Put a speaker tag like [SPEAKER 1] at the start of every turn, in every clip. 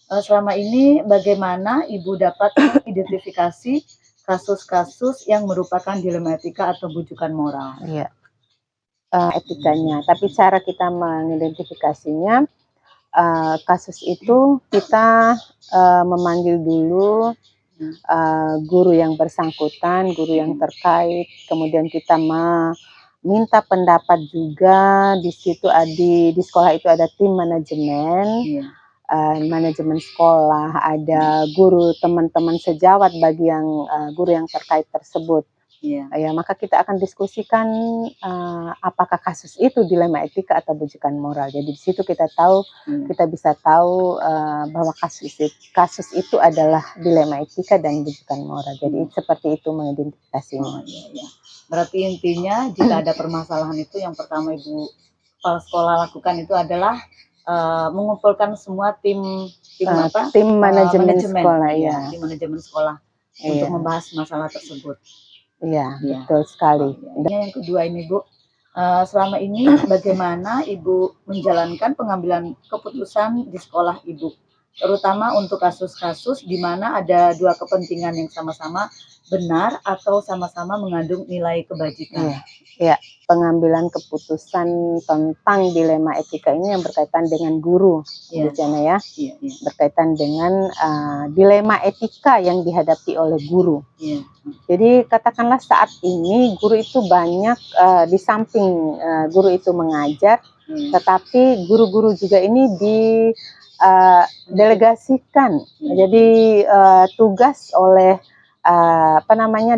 [SPEAKER 1] selama ini bagaimana Ibu dapat mengidentifikasi kasus-kasus yang merupakan dilema etika atau bujukan moral?
[SPEAKER 2] Iya, etikanya. Tapi cara kita mengidentifikasinya, kasus itu kita memanggil dulu guru yang bersangkutan, guru yang terkait, kemudian kita minta pendapat juga. Di situ di sekolah itu ada tim manajemen, manajemen sekolah, ada guru, teman-teman sejawat bagi yang guru yang terkait tersebut. Ya, maka kita akan diskusikan apakah kasus itu dilema etika atau bujukan moral. Jadi di situ kita tahu, kita bisa tahu bahwa kasus itu adalah dilema etika dan bujukan moral. Jadi seperti itu mengidentifikasinya.
[SPEAKER 1] Berarti intinya jika ada permasalahan itu yang pertama Ibu kepala sekolah lakukan itu adalah mengumpulkan semua tim
[SPEAKER 2] manajemen sekolah,
[SPEAKER 1] tim manajemen sekolah untuk membahas masalah tersebut.
[SPEAKER 2] Iya, betul sekali.
[SPEAKER 1] Yang kedua ini Bu, selama ini bagaimana Ibu menjalankan pengambilan keputusan di sekolah Ibu, terutama untuk kasus-kasus di mana ada dua kepentingan yang sama-sama benar atau sama-sama mengandung nilai kebajikan.
[SPEAKER 2] Iya, pengambilan keputusan tentang dilema etika ini yang berkaitan dengan guru, berkaitan dengan dilema etika yang dihadapi oleh guru. Jadi katakanlah saat ini guru itu banyak, di samping guru itu mengajar, tetapi guru-guru juga ini delegasikan, jadi tugas oleh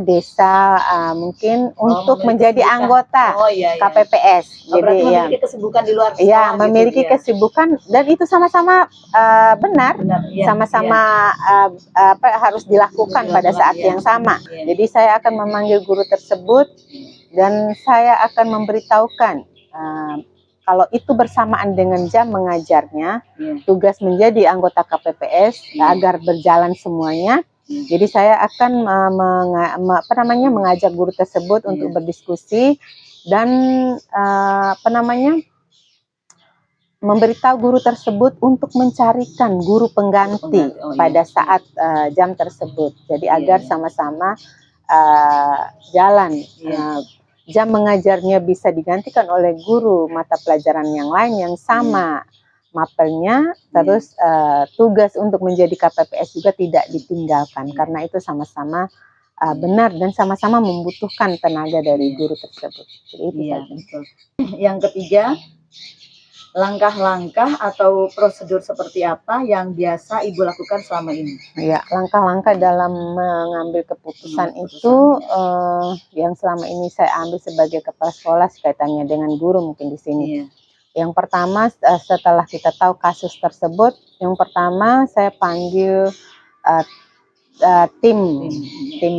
[SPEAKER 2] desa mungkin untuk menjadi anggota KPPS.
[SPEAKER 1] Jadi memiliki kesibukan di luar sekolah.
[SPEAKER 2] Iya, memiliki kesibukan dan itu sama-sama benar, sama-sama harus dilakukan pada saat yang sama. Jadi saya akan memanggil guru tersebut dan saya akan memberitahukan kalau itu bersamaan dengan jam mengajarnya, tugas menjadi anggota KPPS agar berjalan semuanya. Jadi saya akan mengajak guru tersebut untuk berdiskusi dan memberitahu guru tersebut untuk mencarikan guru pengganti pada saat jam tersebut. Jadi agar sama-sama jalan. Jam mengajarnya bisa digantikan oleh guru mata pelajaran yang lain yang sama mapelnya, terus tugas untuk menjadi KPPS juga tidak ditinggalkan karena itu sama-sama benar dan sama-sama membutuhkan tenaga dari guru tersebut. Jadi itu
[SPEAKER 1] betul. Yang ketiga, langkah-langkah atau prosedur seperti apa yang biasa Ibu lakukan selama ini?
[SPEAKER 2] Ya, langkah-langkah dalam mengambil keputusan itu yang selama ini saya ambil sebagai kepala sekolah kaitannya dengan guru mungkin di sini. Yang pertama, setelah kita tahu kasus tersebut, yang pertama saya panggil tim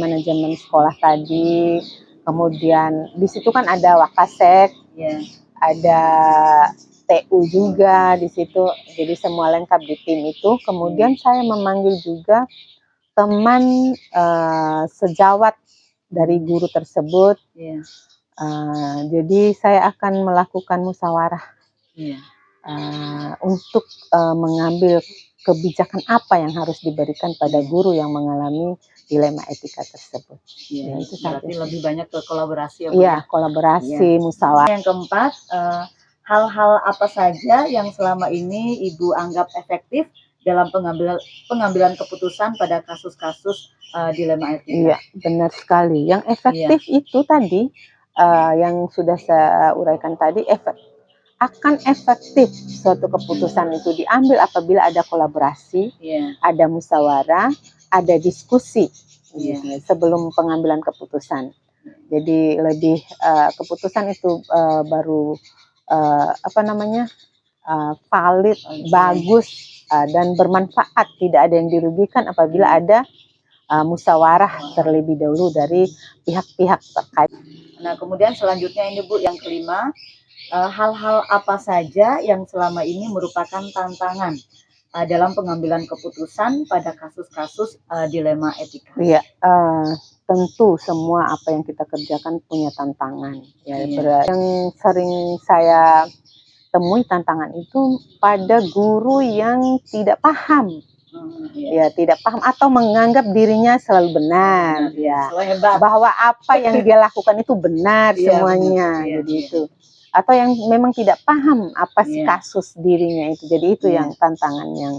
[SPEAKER 2] manajemen sekolah tadi, kemudian di situ kan ada Wakasek, ada TU juga di situ, jadi semua lengkap di tim itu. Kemudian saya memanggil juga teman sejawat dari guru tersebut. Jadi saya akan melakukan musyawarah untuk mengambil kebijakan apa yang harus diberikan pada guru yang mengalami dilema etika tersebut.
[SPEAKER 1] Itu berarti lebih banyak ke kolaborasi.
[SPEAKER 2] Kolaborasi, musyawarah.
[SPEAKER 1] Yang keempat, hal-hal apa saja yang selama ini Ibu anggap efektif dalam pengambilan keputusan pada kasus-kasus dilema etika?
[SPEAKER 2] Iya, benar sekali. Yang efektif itu tadi yang sudah saya uraikan tadi, akan efektif suatu keputusan itu diambil apabila ada kolaborasi, ada musyawarah, ada diskusi sebelum pengambilan keputusan. Jadi lebih keputusan itu baru valid, bagus dan bermanfaat, tidak ada yang dirugikan apabila ada musyawarah terlebih dahulu dari pihak-pihak terkait.
[SPEAKER 1] Nah, kemudian selanjutnya ini Bu, yang kelima, hal-hal apa saja yang selama ini merupakan tantangan dalam pengambilan keputusan pada kasus-kasus dilema etika?
[SPEAKER 2] Iya, tentu semua apa yang kita kerjakan punya tantangan. Yang sering saya temui tantangan itu pada guru yang tidak paham Ya, tidak paham atau menganggap dirinya selalu benar, ya.
[SPEAKER 1] Selalu hebat.
[SPEAKER 2] Bahwa apa yang dia lakukan itu benar
[SPEAKER 1] Iya,
[SPEAKER 2] semuanya,
[SPEAKER 1] benar. Iya,
[SPEAKER 2] jadi
[SPEAKER 1] iya.
[SPEAKER 2] itu. Atau yang memang tidak paham apa sih
[SPEAKER 1] Iya.
[SPEAKER 2] kasus dirinya itu. Jadi itu
[SPEAKER 1] Iya.
[SPEAKER 2] yang tantangan yang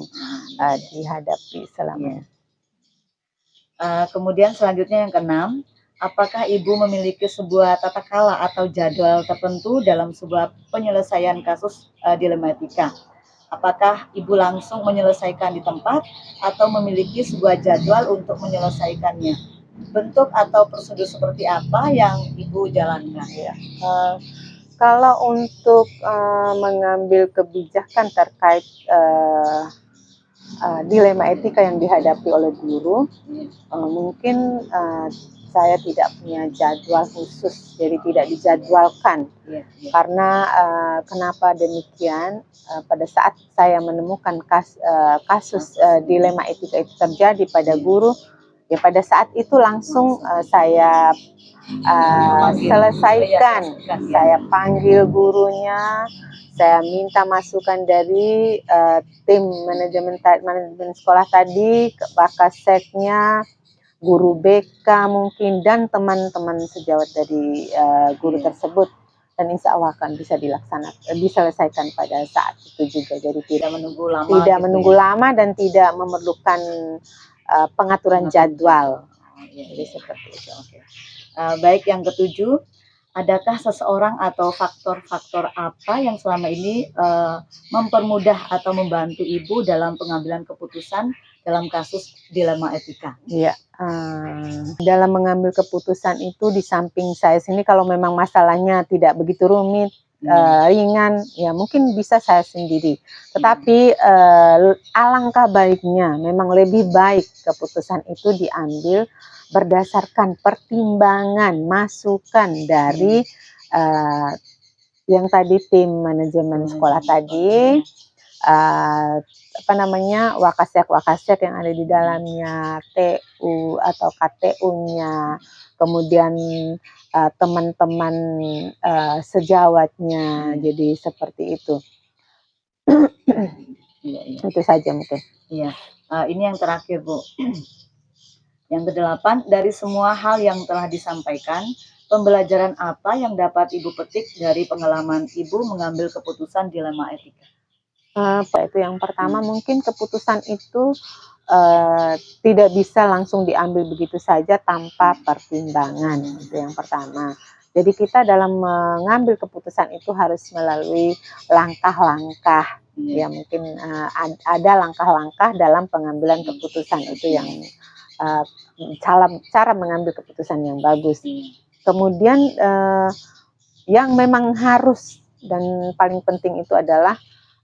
[SPEAKER 2] dihadapi selama.
[SPEAKER 1] Kemudian selanjutnya yang keenam, apakah Ibu memiliki sebuah tata kala atau jadwal tertentu dalam sebuah penyelesaian kasus dilematika? Apakah Ibu langsung menyelesaikan di tempat atau memiliki sebuah jadwal untuk menyelesaikannya? Bentuk atau prosedur seperti apa yang Ibu jalankan?
[SPEAKER 2] Ya. Kalau untuk mengambil kebijakan terkait dilema etika yang dihadapi oleh guru, mungkin saya tidak punya jadwal khusus, jadi tidak dijadwalkan. Karena kenapa demikian? Pada saat saya menemukan kasus dilema etika itu terjadi pada guru, ya pada saat itu langsung saya selesaikan. Saya panggil gurunya, saya minta masukan dari tim manajemen sekolah tadi, Wakaseknya, guru BK mungkin, dan teman-teman sejawat dari guru tersebut, dan insya Allah akan bisa diselesaikan pada saat itu juga. Jadi tidak menunggu lama dan tidak memerlukan pengaturan jadwal. Jadi seperti itu.
[SPEAKER 1] Baik, yang ketujuh, adakah seseorang atau faktor-faktor apa yang selama ini mempermudah atau membantu Ibu dalam pengambilan keputusan dalam kasus dilema etika?
[SPEAKER 2] Iya, dalam mengambil keputusan itu di samping saya sini, kalau memang masalahnya tidak begitu rumit, ringan, ya mungkin bisa saya sendiri. Tetapi alangkah baiknya, memang lebih baik keputusan itu diambil berdasarkan pertimbangan, masukan dari yang tadi tim manajemen sekolah tadi, Wakasek yang ada di dalamnya, TU atau KTU-nya, kemudian teman-teman sejawatnya, jadi seperti itu. Itu saja mungkin.
[SPEAKER 1] Iya, ini yang terakhir, Bu. Yang kedelapan, dari semua hal yang telah disampaikan, pembelajaran apa yang dapat Ibu petik dari pengalaman Ibu mengambil keputusan dilema etika?
[SPEAKER 2] Itu yang pertama, mungkin keputusan itu tidak bisa langsung diambil begitu saja tanpa pertimbangan. Itu yang pertama. Jadi kita dalam mengambil keputusan itu harus melalui langkah-langkah. Ya mungkin ada langkah-langkah dalam pengambilan keputusan itu yang cara mengambil keputusan yang bagus. Kemudian yang memang harus dan paling penting itu adalah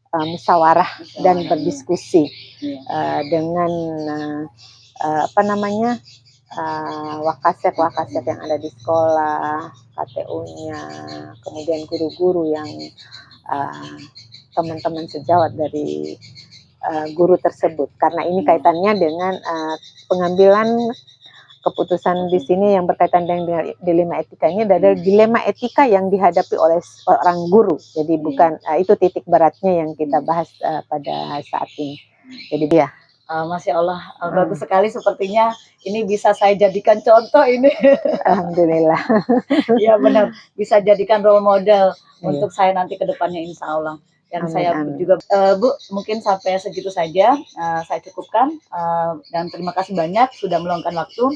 [SPEAKER 2] musyawarah dan berdiskusi dengan Wakasek yang ada di sekolah, KTU-nya, kemudian guru-guru yang teman-teman sejawat dari guru tersebut. Karena ini kaitannya dengan pengambilan keputusan di sini yang berkaitan dengan dilema etika ini adalah dilema etika yang dihadapi oleh seorang guru. Jadi bukan itu titik beratnya yang kita bahas pada saat ini. Jadi dia.
[SPEAKER 1] Masya Allah, bagus sekali, sepertinya ini bisa saya jadikan contoh ini.
[SPEAKER 2] Alhamdulillah.
[SPEAKER 1] Iya benar, bisa jadikan role model untuk saya nanti ke depannya insya Allah. Dan saya juga, Bu, mungkin sampai segitu saja saya cukupkan, dan terima kasih banyak sudah meluangkan waktu.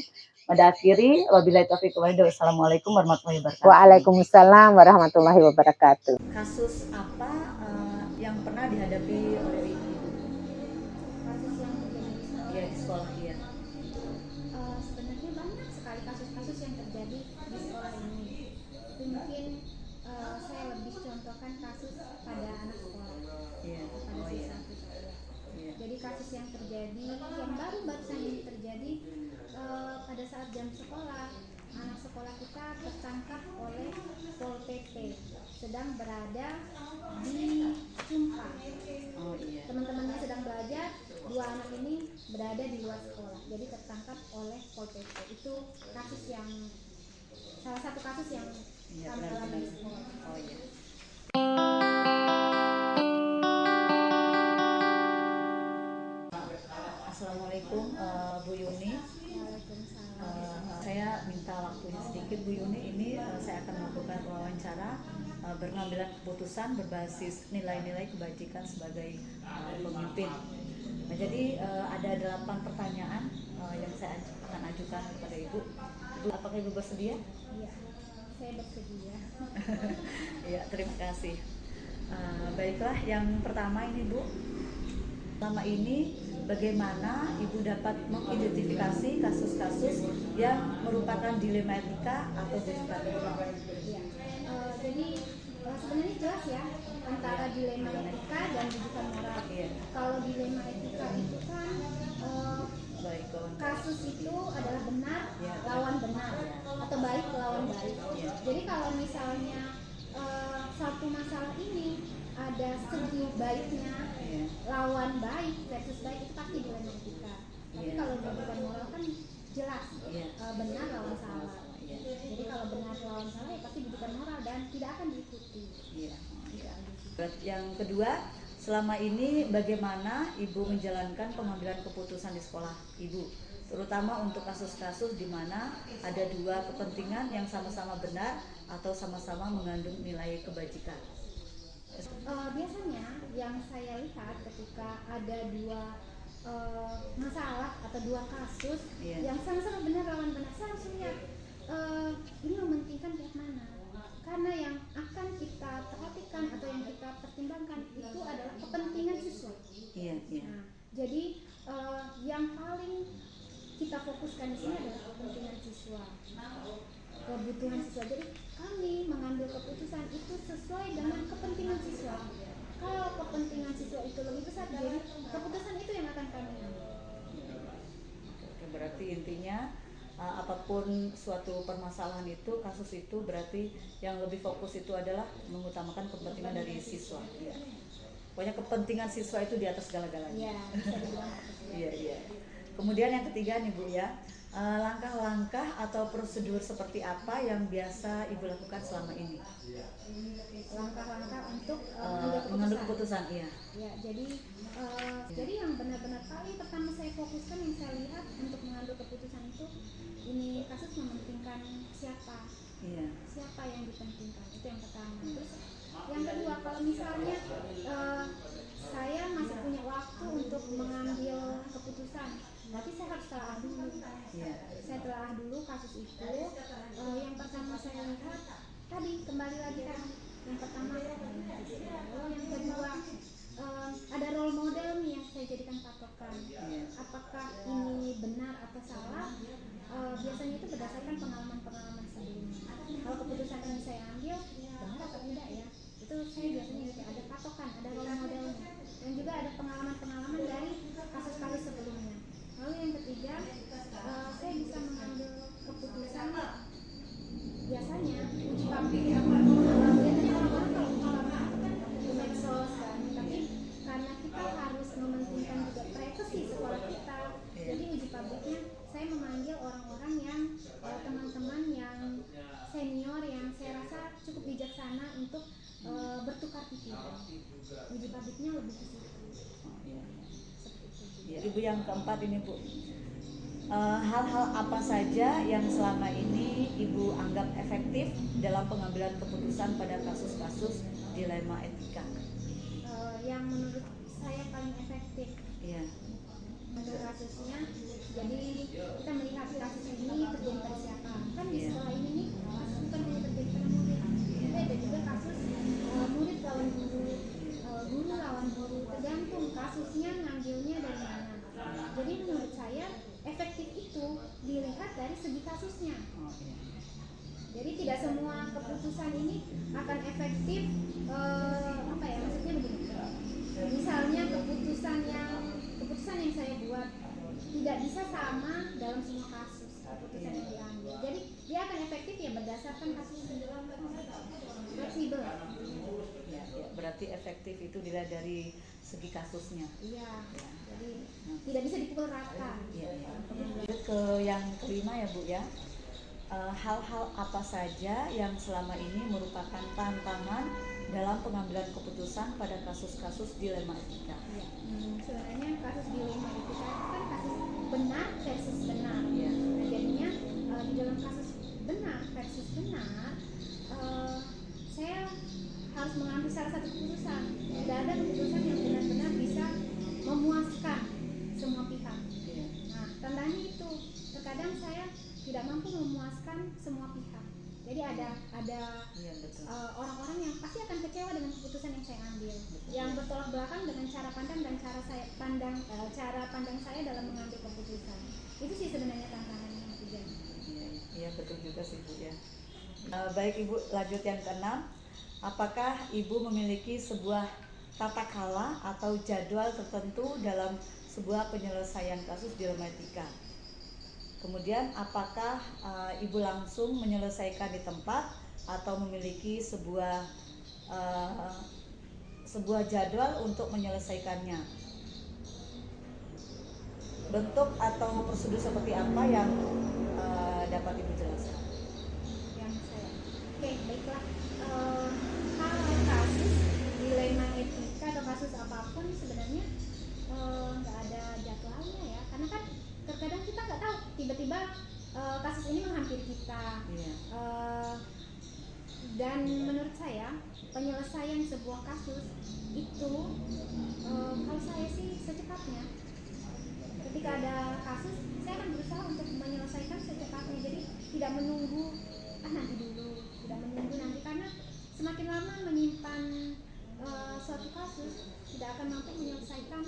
[SPEAKER 1] Pada akhiri, wabillahi taufiq wal hidayah. Wassalamualaikum warahmatullahi wabarakatuh.
[SPEAKER 2] Waalaikumsalam warahmatullahi wabarakatuh.
[SPEAKER 1] Kasus apa yang pernah dihadapi oleh Ibu?
[SPEAKER 3] Kasus yang terjadi
[SPEAKER 1] Iya, di sekolah, iya.
[SPEAKER 3] Sebenarnya banyak sekali kasus-kasus yang terjadi di sekolah ini. Itu mungkin saya lebih contohkan kasus pada anak sekolah, pada siswa-siswa. Jadi kasus yang terjadi, yang baru-barusan ini terjadi pada saat jam sekolah, anak sekolah kita tertangkap oleh Pol PP sedang berada di Cumpa. Teman-temannya sedang belajar, dua anak ini berada di luar sekolah, jadi tertangkap oleh Pol PP. Itu kasus yang salah satu kasus yang kami alami di sekolah.
[SPEAKER 1] sedikit Bu Yuni, ini saya akan melakukan wawancara pengambilan keputusan berbasis nilai-nilai kebajikan sebagai pemimpin. Nah, jadi ada 8 pertanyaan yang saya akan ajukan kepada Ibu. Ibu, apakah Ibu bersedia?
[SPEAKER 3] Iya, saya bersedia.
[SPEAKER 1] Ya, terima kasih. Baiklah, yang pertama ini Bu, selama ini bagaimana Ibu dapat mengidentifikasi kasus-kasus yang merupakan dilema etika atau bujukan moral?
[SPEAKER 3] Iya. Jadi sebenarnya jelas ya antara dilema etika dan bujukan moral.
[SPEAKER 1] Iya.
[SPEAKER 3] Kalau dilema etika itu kan
[SPEAKER 1] Baik, kawan.
[SPEAKER 3] kasus itu adalah benar
[SPEAKER 1] Ya.
[SPEAKER 3] lawan benar atau baik lawan baik.
[SPEAKER 1] Ya.
[SPEAKER 3] Jadi kalau misalnya satu masalah ini ada segi baiknya
[SPEAKER 1] Iya.
[SPEAKER 3] lawan baik versus baik, itu pasti dilema etika. Tapi
[SPEAKER 1] Iya.
[SPEAKER 3] kalau bujukan moral kan jelas
[SPEAKER 1] Iya.
[SPEAKER 3] benar lawan salah.
[SPEAKER 1] Iya.
[SPEAKER 3] Jadi kalau benar lawan salah ya pasti bujukan moral dan tidak akan diikuti.
[SPEAKER 1] Iya. Iya. Yang kedua, selama ini bagaimana Ibu menjalankan pengambilan keputusan di sekolah Ibu, terutama untuk kasus-kasus di mana ada dua kepentingan yang sama-sama benar atau sama-sama mengandung nilai kebajikan?
[SPEAKER 3] Biasanya yang saya lihat ketika ada dua masalah atau dua kasus
[SPEAKER 1] Iya.
[SPEAKER 3] yang sama-sama benar lawan benar, saya harus lihat ini mementingkan pihak mana. Karena yang akan kita perhatikan atau yang kita pertimbangkan itu adalah kepentingan siswa.
[SPEAKER 1] Iya, iya.
[SPEAKER 3] Nah, jadi yang paling kita fokuskan di sini adalah kepentingan siswa, kebutuhan siswa. Jadi kami mengambil keputusan itu sesuai dengan kepentingan siswa. Kalau kepentingan siswa itu lebih besar, jadi keputusan itu yang akan kami ambil.
[SPEAKER 1] Oke, berarti intinya apapun suatu permasalahan itu, kasus itu, berarti yang lebih fokus itu adalah mengutamakan kepentingan dari siswa. Ya. Pokoknya kepentingan siswa itu di atas segala-galanya.
[SPEAKER 3] Iya, bisa dibilang seperti itu.
[SPEAKER 1] Iya, iya. Kemudian yang ketiga nih Bu ya, langkah-langkah atau prosedur seperti apa yang biasa Ibu lakukan selama ini?
[SPEAKER 3] Langkah-langkah untuk
[SPEAKER 1] Mengambil keputusan, iya.
[SPEAKER 3] Ya, jadi yang benar-benar paling pertama saya fokuskan, yang saya lihat untuk mengambil keputusan itu, ini kasus mementingkan siapa
[SPEAKER 1] Iya.
[SPEAKER 3] yang dipentingkan, itu yang pertama. Terus yang kedua, kalau misalnya saya masih punya waktu untuk mengambil keputusan, tapi saya harus telaah dulu.
[SPEAKER 1] Iya.
[SPEAKER 3] Saya telaah dulu kasus itu. Yang pertama saya lihat tadi, kembali lagi kan, yang pertama yang kedua ada role model nih yang saya jadikan patokan. Apakah ini benar atau salah? Biasanya itu berdasarkan pengalaman-pengalaman sebelumnya. Kalau keputusan ini saya ambil benar atau tidak ya, itu saya biasanya juga ada patokan, ada role modelnya, dan juga ada pengalaman-pengalaman dari kasus-kasus sebelumnya. Lalu yang ketiga, saya bisa mengambil keputusan biasanya uji publik. Biasanya orang-orang kalau pengalaman itu kan di medsos kan, tapi karena kita harus mementingkan juga privasi sekolah kita, jadi uji publiknya saya memanggil orang-orang yang teman-teman yang senior yang saya rasa cukup bijaksana untuk bertukar pikiran. Uji publiknya lebih ke situ. Seperti itu.
[SPEAKER 1] Ya, Ibu yang keempat ini Bu, hal-hal apa saja yang selama ini Ibu anggap efektif dalam pengambilan keputusan pada kasus-kasus dilema etika?
[SPEAKER 3] Yang menurut saya paling efektif
[SPEAKER 1] Iya.
[SPEAKER 3] untuk kasusnya, jadi kita melihat kasus ini terjadi pada siapa. Kan di
[SPEAKER 1] Iya.
[SPEAKER 3] sekolah ini nih kasus bukan hanya terjadi pada murid, tapi ada juga kasus murid lawan guru, guru lawan guru, tergantung kasusnya ngambilnya dari mana. Jadi menurut saya efektif itu dilihat dari segi kasusnya.
[SPEAKER 1] Oh, iya.
[SPEAKER 3] Jadi tidak semua keputusan ini akan efektif, apa ya, maksudnya begini. Misalnya keputusan yang saya buat tidak bisa sama dalam semua kasus keputusan yang diambil. Jadi dia akan efektif ya berdasarkan kasus fleksibel.
[SPEAKER 1] Ya, ya, berarti efektif itu dilihat dari segi kasusnya.
[SPEAKER 3] Iya. Jadi tidak bisa dipukul rata.
[SPEAKER 1] Iya, iya. Lanjut ke yang kelima ya Bu ya. Hal-hal apa saja yang selama ini merupakan tantangan dalam pengambilan keputusan pada kasus-kasus dilema etika?
[SPEAKER 3] Ya. Sebenarnya kasus dilema etika itu kan kasus benar versus benar.
[SPEAKER 1] Iya.
[SPEAKER 3] Nah, jadinya di dalam kasus benar versus salah satu keputusan. Tidak ada keputusan yang benar-benar bisa memuaskan semua pihak. Nah, tantangannya itu terkadang saya tidak mampu memuaskan semua pihak. Jadi ada orang-orang yang pasti akan kecewa dengan keputusan yang saya ambil, yang bertolak belakang dengan cara pandang dan cara pandang saya dalam mengambil keputusan. Itu sih sebenarnya tantangannya.
[SPEAKER 1] Iya betul juga sih Bu ya. Baik Ibu, lanjut yang keenam. Apakah Ibu memiliki sebuah tata kala atau jadwal tertentu dalam sebuah penyelesaian kasus dilema etika? Kemudian apakah Ibu langsung menyelesaikan di tempat atau memiliki sebuah jadwal untuk menyelesaikannya? Bentuk atau prosedur seperti apa yang dapat Ibu jelaskan?
[SPEAKER 3] Oke, baiklah. Kalau kasus dilema etika atau kasus apapun sebenarnya nggak ada jadwalnya ya, karena kan terkadang kita nggak tahu tiba-tiba kasus ini menghampiri kita. Dan menurut saya penyelesaian sebuah kasus itu kalau saya sih secepatnya. Ketika ada kasus, saya akan berusaha untuk menyelesaikan secepatnya. Jadi tidak menunggu nanti dulu, tidak menunggu nanti, karena semakin lama menyimpan suatu kasus tidak akan mampu menyelesaikan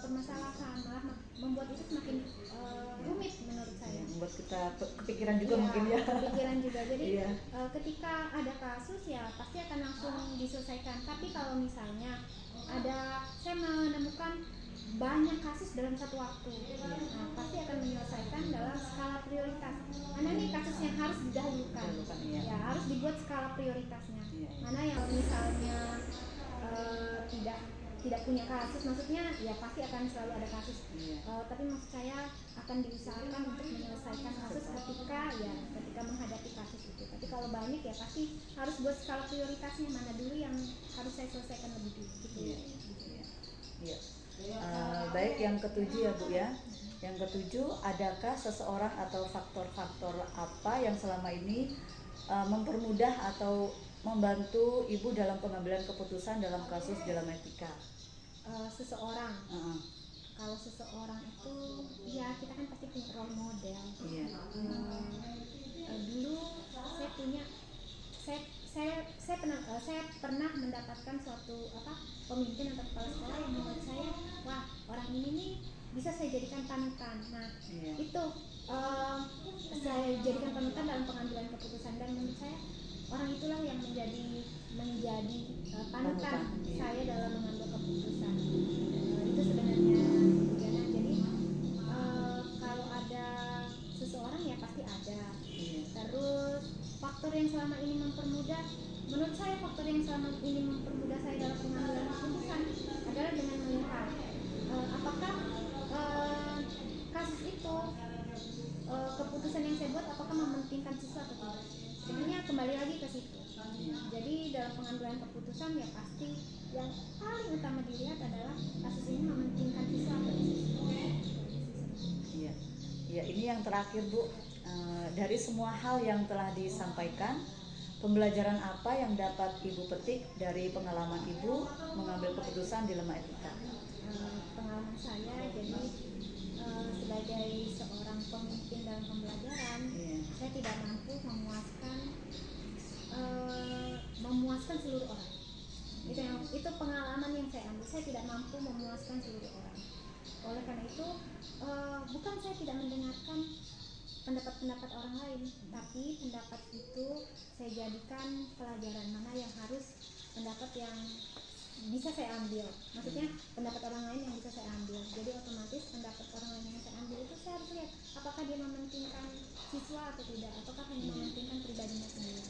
[SPEAKER 3] permasalahan, malah membuat itu semakin rumit menurut saya. Membuat kita kepikiran juga mungkin ya. Kepikiran juga. Jadi ketika ada kasus ya pasti akan langsung diselesaikan. Tapi kalau misalnya saya menemukan banyak kasus dalam satu waktu, pasti akan menyelesaikan dalam skala prioritas. Mana nih kasus yang harus didahulukan, ya harus dibuat skala prioritasnya. Mana yang misalnya tidak punya kasus, maksudnya ya pasti akan selalu ada kasus. Tapi maksud saya akan diusahakan untuk menyelesaikan kasus ketika menghadapi kasus itu. Tapi kalau banyak ya pasti harus buat skala prioritasnya, mana dulu yang harus saya selesaikan lebih dulu.
[SPEAKER 1] Baik, yang ketujuh ya Bu ya. Yang ketujuh, adakah seseorang atau faktor-faktor apa yang selama ini mempermudah atau membantu Ibu dalam pengambilan keputusan dalam kasus dilema etika?
[SPEAKER 3] Seseorang. Kalau seseorang itu ya kita kan pasti punya role model. Dulu saya pernah mendapatkan suatu pemimpin atau kepala sekolah yang menurut saya, wah orang ini nih bisa saya jadikan panutan. Nah itu saya jadikan panutan dalam pengambilan keputusan, dan menurut saya orang itulah yang menjadi panutan saya dalam mengambil keputusan. Itu sebenarnya tujuannya. Jadi kalau ada seseorang ya pasti ada. Terus faktor yang selama ini mempermudah, menurut saya faktor yang selama ini mempermudah saya dalam pengambilan keputusan adalah dengan melihat apakah kasus itu keputusan yang saya buat apakah mementingkan siswa atau tidak. Sebenarnya kembali lagi ke situ. Jadi dalam pengambilan keputusan ya pasti yang paling utama dilihat adalah kasus ini mementingkan siswa atau tidak.
[SPEAKER 1] Iya, ini yang terakhir Bu. Dari semua hal yang telah disampaikan, pembelajaran apa yang dapat Ibu petik dari pengalaman Ibu mengambil keputusan dilema etika?
[SPEAKER 3] Pengalaman saya, jadi sebagai seorang pemimpin dalam pembelajaran, saya tidak mampu memuaskan seluruh orang. Itu pengalaman yang saya ambil. Saya tidak mampu memuaskan seluruh orang. Oleh karena itu, bukan saya tidak mendengarkan pendapat-pendapat orang lain, tapi pendapat itu saya jadikan pelajaran mana yang harus pendapat yang bisa saya ambil. Maksudnya pendapat orang lain yang bisa saya ambil. Jadi otomatis pendapat orang lain yang saya ambil itu saya harus lihat apakah dia mementingkan siswa atau tidak, ataukah hanya mementingkan pribadinya sendiri.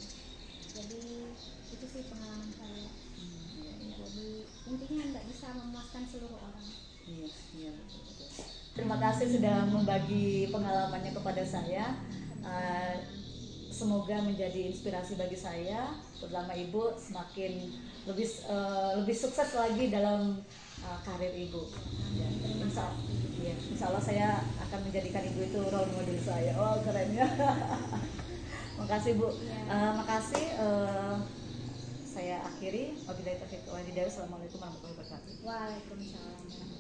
[SPEAKER 3] Jadi itu sih pengalaman saya. Jadi intinya nggak bisa memuaskan seluruh orang.
[SPEAKER 1] Iya. Terima kasih sudah membagi pengalamannya kepada saya. Semoga menjadi inspirasi bagi saya, terutama Ibu semakin lebih sukses lagi dalam karir Ibu. Insya Allah saya akan menjadikan Ibu itu role model saya. Oh keren ya. Makasih Bu. Makasih. saya akhiri. Wabillahi taufiq wal hidayah. Wassalamualaikum warahmatullahi wabarakatuh.
[SPEAKER 3] Waalaikumsalam.